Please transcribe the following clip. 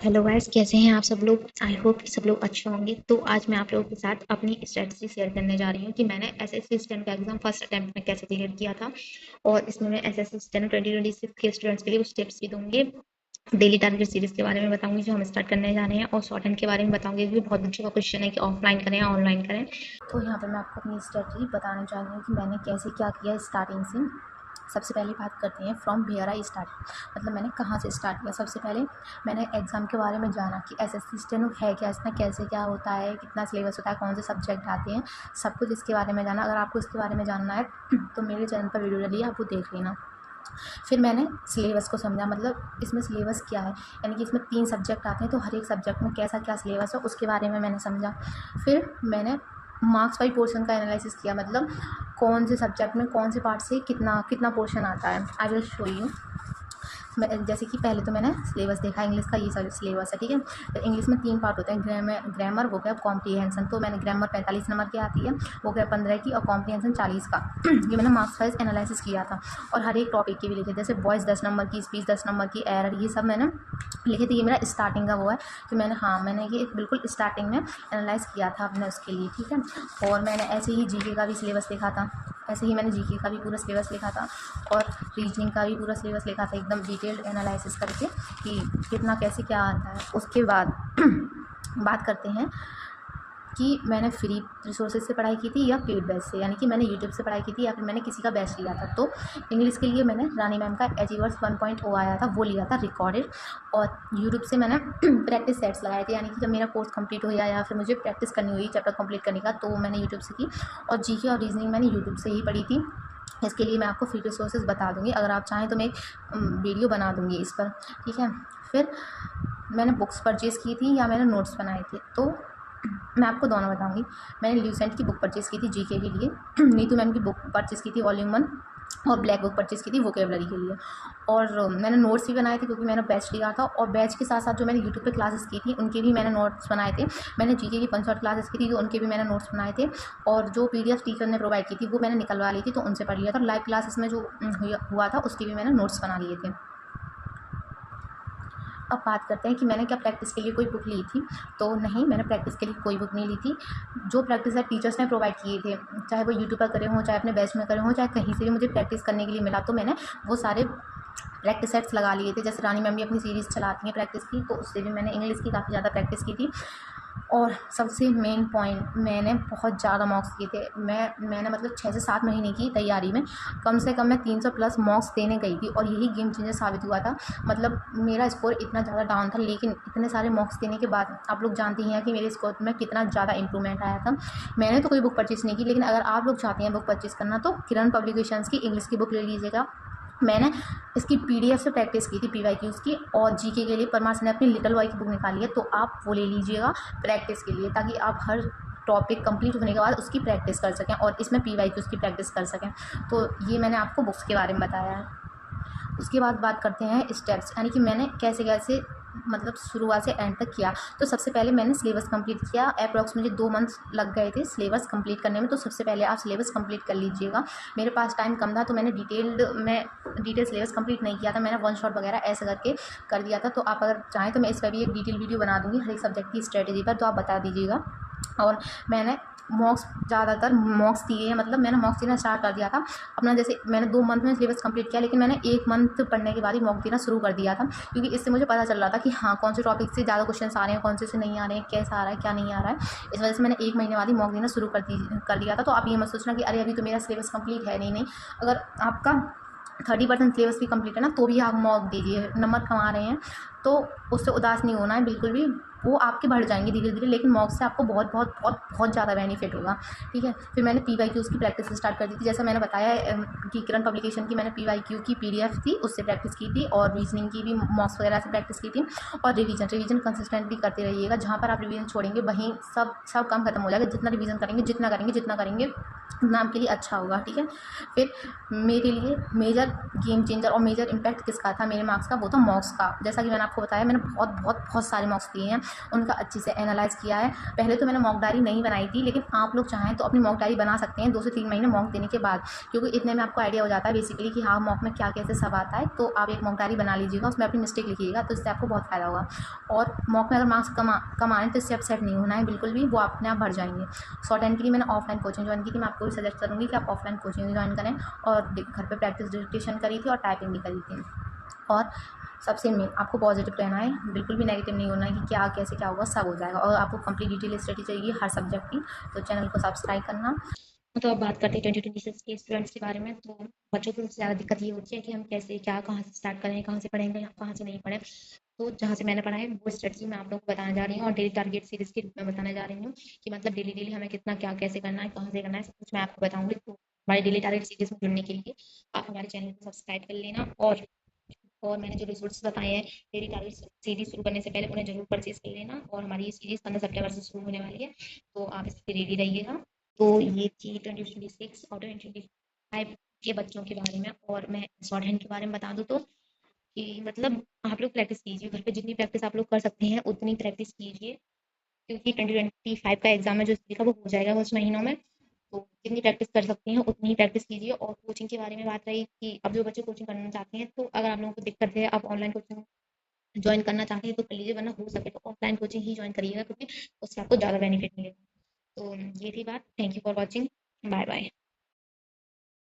Hello guys, कैसे हैं आप सब लोग। आई होप कि सब लोग अच्छे होंगे। तो आज मैं आप लोगों के साथ अपनी स्ट्रेटजी शेयर करने जा रही हूँ कि मैंने एसएससी स्टेनो का एग्जाम फर्स्ट अटेम्प्ट में कैसे क्लियर किया था। और इसमें मैं एसएससी स्टेनो 2026 के स्टूडेंट्स के लिए कुछ टिप्स भी दूंगी। डेली टारगेट सीरीज के बारे में बताऊंगी जो हम स्टार्ट करने जा रहे हैं, और शॉर्ट हैंड के बारे में बताऊंगी क्योंकि बहुत बच्चों का क्वेश्चन है कि ऑफलाइन करें या ऑनलाइन करें। तो यहाँ पर मैं आपको अपनी स्ट्रेटजी बताना चाह रही हूँ कि मैंने कैसे क्या किया स्टार्टिंग से। सबसे पहले बात करते हैं फ्रॉम वेयर आई स्टार्ट, मतलब मैंने कहाँ से स्टार्ट किया। सबसे पहले मैंने एग्ज़ाम के बारे में जाना कि एसएससी स्टेनो है क्या, इसमें कैसे क्या होता है, कितना सिलेबस होता है, कौन से सब्जेक्ट आते हैं, सब कुछ इसके बारे में जाना। अगर आपको इसके बारे में जानना है तो मेरे चैनल पर वीडियो डली है, आप वो देख लेना। फिर मैंने सिलेबस को समझा, मतलब इसमें सिलेबस क्या है, यानी कि इसमें 3 सब्जेक्ट आते हैं तो हर एक सब्जेक्ट में कैसा क्या सिलेबस है उसके बारे में मैंने समझा। फिर मैंने मार्क्स वाइज पोर्शन का एनालिसिस किया, मतलब कौन से सब्जेक्ट में कौन से पार्ट से कितना कितना पोर्शन आता है। I will show you. मैं जैसे कि पहले तो मैंने सिलेबस देखा, इंग्लिश का ये सब सिलेबस है, ठीक है। तो इंग्लिश में 3 पार्ट होते हैं, ग्रामर हो गया, कॉम्प्रीहेंशन। तो मैंने ग्रामर 45 नंबर की आती है, वो गया 15 की, और कॉम्प्रीहेंशन 40 का। ये मैंने मार्क्स वाइज एनालिसिस किया था। और हर एक टॉपिक के भी लिखे, जैसे वॉइस 10 नंबर की, स्पीच 10 नंबर की, एरर, ये सब मैंने लिखे थे। ये मेरा स्टार्टिंग का वो है कि मैंने ये बिल्कुल स्टार्टिंग में एनालाइज किया था अपने उसके लिए, ठीक है। और मैंने ऐसे ही जीके का भी सिलेबस लिखा था, ऐसे ही मैंने जीके का भी पूरा सिलेबस लिखा था, और रीजनिंग का भी पूरा सिलेबस लिखा था एकदम डिटेल्ड एनालिसिस करके कि कितना कैसे क्या आता है। उसके बाद बात करते हैं कि मैंने फ्री रिसोर्सेज से पढ़ाई की थी या पेड बैच से, यानी कि मैंने यूट्यूब से पढ़ाई की थी या फिर मैंने किसी का बैच लिया था। तो इंग्लिश के लिए मैंने रानी मैम का अचीवर्स 1.0 आया था, वो लिया था रिकॉर्डेड। और यूट्यूब से मैंने प्रैक्टिस सेट्स लगाए थे, यानी कि जब मेरा कोर्स कंप्लीट हो गया या फिर मुझे प्रैक्टिस करनी हुई चैप्टर कंप्लीट करने का, तो मैंने यूट्यूब से की। और जीके और रीजनिंग मैंने यूट्यूब से ही पढ़ी थी। इसके लिए मैं आपको फ्री रिसोर्सेज बता दूँगी, अगर आप चाहें तो मैं एक वीडियो बना दूँगी इस पर, ठीक है। फिर मैंने बुक्स परचेज़ की थी या मैंने नोट्स बनाए थे, तो मैं आपको दोनों बताऊँगी। मैंने ल्यूसेंट की बुक परचेज़ की थी जीके के लिए, नीतू मैम की बुक परचेज़ की थी वॉल्यूम 1, और ब्लैक बुक परचेज़ की थी वोकेबलरी के लिए। और मैंने नोट्स भी बनाए थे क्योंकि मैंने बैच लिया था, और बैच के साथ साथ जो मैंने यूट्यूब पे क्लासेस की थी उनके भी मैंने नोट्स बनाए थे। मैंने जीके की 5 शॉर्ट क्लासेस की थी तो उनके भी मैंने नोट्स बनाए थे। और जो पीडीएफ टीचर ने प्रोवाइड की थी वो मैंने निकलवा ली थी, तो उनसे पढ़ लिया था। लाइव क्लासेस में जो हुआ था उसके भी मैंने नोट्स बना लिए थे। अब बात करते हैं कि मैंने क्या प्रैक्टिस के लिए कोई बुक ली थी। तो नहीं, मैंने प्रैक्टिस के लिए कोई बुक नहीं ली थी। जो प्रैक्टिस है टीचर्स ने प्रोवाइड किए थे, चाहे वो यूट्यूब पर करे हों, चाहे अपने बैच में करे हों, चाहे कहीं से भी मुझे प्रैक्टिस करने के लिए मिला, तो मैंने वो सारे प्रैक्टिस सेट्स लगा लिए थे। जैसे रानी मैम भी अपनी सीरीज़ चलाती हैं प्रैक्टिस की, तो उससे भी मैंने इंग्लिश की काफ़ी ज़्यादा प्रैक्टिस की थी। और सबसे मेन पॉइंट, मैंने बहुत ज़्यादा मॉक्स किए थे। मैंने मतलब 6 से 7 महीने की तैयारी में कम से कम मैं 300 प्लस मॉक्स देने गई थी, और यही गेम चेंजर साबित हुआ था। मतलब मेरा स्कोर इतना ज़्यादा डाउन था, लेकिन इतने सारे मॉक्स देने के बाद आप लोग जानती हैं कि मेरे स्कोर में कितना ज़्यादा इंप्रूवमेंट आया था। मैंने तो कोई बुक परचेज़ नहीं की, लेकिन अगर आप लोग चाहते हैं बुक परचेज़ करना तो किरण पब्लिकेशंस की इंग्लिश की बुक ले लीजिएगा। मैंने इसकी पीडीएफ से प्रैक्टिस की थी पीवाईक्यूज़ की, और जीके के लिए परमार ने अपनी लिटिल बॉय की बुक निकाली है, तो आप वो ले लीजिएगा प्रैक्टिस के लिए, ताकि आप हर टॉपिक कंप्लीट होने के बाद उसकी प्रैक्टिस कर सकें और इसमें पीवाईक्यूज़ की प्रैक्टिस कर सकें। तो ये मैंने आपको बुक्स के बारे में बताया है। उसके बाद बात करते हैं स्टेप्स, यानी कि मैंने कैसे कैसे मतलब शुरुआत से एंड तक किया। तो सबसे पहले मैंने सिलेबस कंप्लीट किया। अप्रॉक्स मुझे 2 मंथ्स लग गए थे सिलेबस कंप्लीट करने में। तो सबसे पहले आप सिलेबस कंप्लीट कर लीजिएगा। मेरे पास टाइम कम था तो मैंने डिटेल सिलेबस कंप्लीट नहीं किया था, मैंने 1 शॉट वगैरह ऐसे करके कर दिया था। तो आप अगर चाहें तो मैं इस पर भी एक डिटेल वीडियो बना दूँगी हर एक सब्जेक्ट की स्ट्रेटेजी पर, तो आप बता दीजिएगा। और मैंने ज़्यादातर मॉक्स दिए हैं, मतलब मैंने मॉक्स देना स्टार्ट कर दिया था अपना। जैसे मैंने 2 मंथ में सिलेबस कंप्लीट किया, लेकिन मैंने 1 मंथ पढ़ने के बाद ही मॉक देना शुरू कर दिया था, क्योंकि इससे मुझे पता चल रहा था कि हाँ, कौन से टॉपिक से ज़्यादा क्वेश्चन आ रहे हैं, कौन से नहीं आ रहे हैं, कैसा आ रहा है, क्या नहीं आ रहा है। इस वजह से मैंने 1 महीने बाद ही मॉक देना शुरू कर दिया था। तो आप ये मत सोचना कि अरे अभी तो मेरा सिलेबस कंप्लीट है। नहीं, अगर आपका 30% सिलेबस भी कंप्लीट है ना, तो भी आप मॉक दीजिए। नंबर कमा रहे हैं तो उससे उदास नहीं होना है बिल्कुल भी, वो आपके बढ़ जाएंगे धीरे धीरे, लेकिन मॉक से आपको बहुत बहुत बहुत बहुत ज़्यादा बेनिफिट होगा, ठीक है। फिर मैंने पीवाईक्यूज़ की प्रैक्टिस स्टार्ट कर दी थी। जैसा मैंने बताया कि किरण पब्लिकेशन की मैंने पीवाईक्यू की पीडीएफ थी, उससे प्रैक्टिस की थी, और रीजनिंग की भी मॉक्स वगैरह से प्रैक्टिस की थी। और रिवीजन कंसिस्टेंटली करते रहिएगा। जहाँ पर आप रिवीजन छोड़ेंगे वहीं सब काम खत्म हो जाएगा। जितना रिवीजन करेंगे, जितना करेंगे उतना आपके लिए अच्छा होगा, ठीक है। फिर मेरे लिए मेजर गेम चेंजर और मेजर इम्पैक्ट किसका था मेरे मार्क्स का, वो था मॉक्स का। जैसा कि मैंने आपको आपको बताया, मैंने बहुत बहुत बहुत सारे मॉक्स दिए हैं, उनका अच्छे से एनालाइज़ किया है। पहले तो मैंने मॉक डायरी नहीं बनाई थी, लेकिन आप लोग चाहें तो अपनी मॉक डायरी बना सकते हैं 2 से 3 महीने मॉक देने के बाद, क्योंकि इतने में आपको आइडिया हो जाता है बेसिकली कि हाँ, मॉक में क्या कैसे सब आता है। तो आप एक मॉक डायरी बना लीजिएगा, उसमें अपनी मिस्टेक लिखिएगा, तो इससे आपको बहुत फ़ायदा होगा। और मॉक में अगर मार्क्स कम आए तो इससे अपसेट नहीं होना है बिल्कुल भी, वो अपने आप भर जाएंगे। शॉर्ट हैंड के लिए मैंने ऑफलाइन कोचिंग ज्वाइन की थी, मैं आपको भी सजेस्ट करूँगी कि आप ऑफलाइन कोचिंग ज्वाइन करें, और घर पे प्रैक्टिस डिक्टेशन करी थी और टाइपिंग भी करी थी। और सबसे मेन आपको पॉजिटिव रहना है, बिल्कुल भी नेगेटिव नहीं होना है कि क्या कैसे क्या होगा, सब हो जाएगा। और आपको कंप्लीट डिटेल स्टडी चाहिए हर सब्जेक्ट की, तो चैनल को सब्सक्राइब करना। तो अब बात करते हैं 2026 के स्टूडेंट्स के बारे में। तो बच्चों को सबसे ज़्यादा दिक्कत ये होती है कि हम कैसे क्या कहाँ से स्टार्ट करें, कहाँ से पढ़ेंगे या कहाँ से नहीं पढ़ें। तो जहाँ से मैंने पढ़ा है वो स्ट्रेटजी मैं आप लोगों को बताने जा रही हूँ, और डेली टारगेट सीरीज के रूप में बताने जा रही हूँ कि मतलब डेली डेली हमें कितना क्या कैसे करना है, कहाँ से करना है, सब कुछ मैं आपको बताऊँगी। तो हमारे डेली टारगेट सीरीज में जुड़ने के लिए आप हमारे चैनल को सब्सक्राइब कर लेना, और मैंने जो रिसोर्स बताए हैं डेली टारगेट सीरीज शुरू करने से पहले उन्हें जरूर परचेज कर लेना। और हमारी ये सीरीज 15 सितंबर से शुरू होने वाली है, तो आप इसके रेडी रहिएगा। तो ये थी 2026 और 2025 के बच्चों के बारे में। और मैं शॉर्ट हैंड के बारे में बता दूँ तो कि मतलब आप लोग प्रैक्टिस कीजिए, घर पे जितनी प्रैक्टिस आप लोग कर सकते हैं उतनी प्रैक्टिस कीजिए, क्योंकि 2025 का एग्जाम है जो हिस्ट्री का, वो हो जाएगा कुछ महीनों में। तो जितनी प्रैक्टिस कर सकते हैं उतनी ही प्रैक्टिस कीजिए। और कोचिंग के बारे में बात रही कि अब जो बच्चे कोचिंग करना चाहते हैं, तो अगर आप लोगों को दिक्कत है, आप ऑनलाइन कोचिंग ज्वाइन करना चाहते हैं तो कर लीजिए, वरना हो सके तो ऑफलाइन कोचिंग ही ज्वाइन करिएगा, क्योंकि उससे आपको ज़्यादा बेनिफिट मिलेगा। तो ये थी बात। Thank you for watching. Bye bye.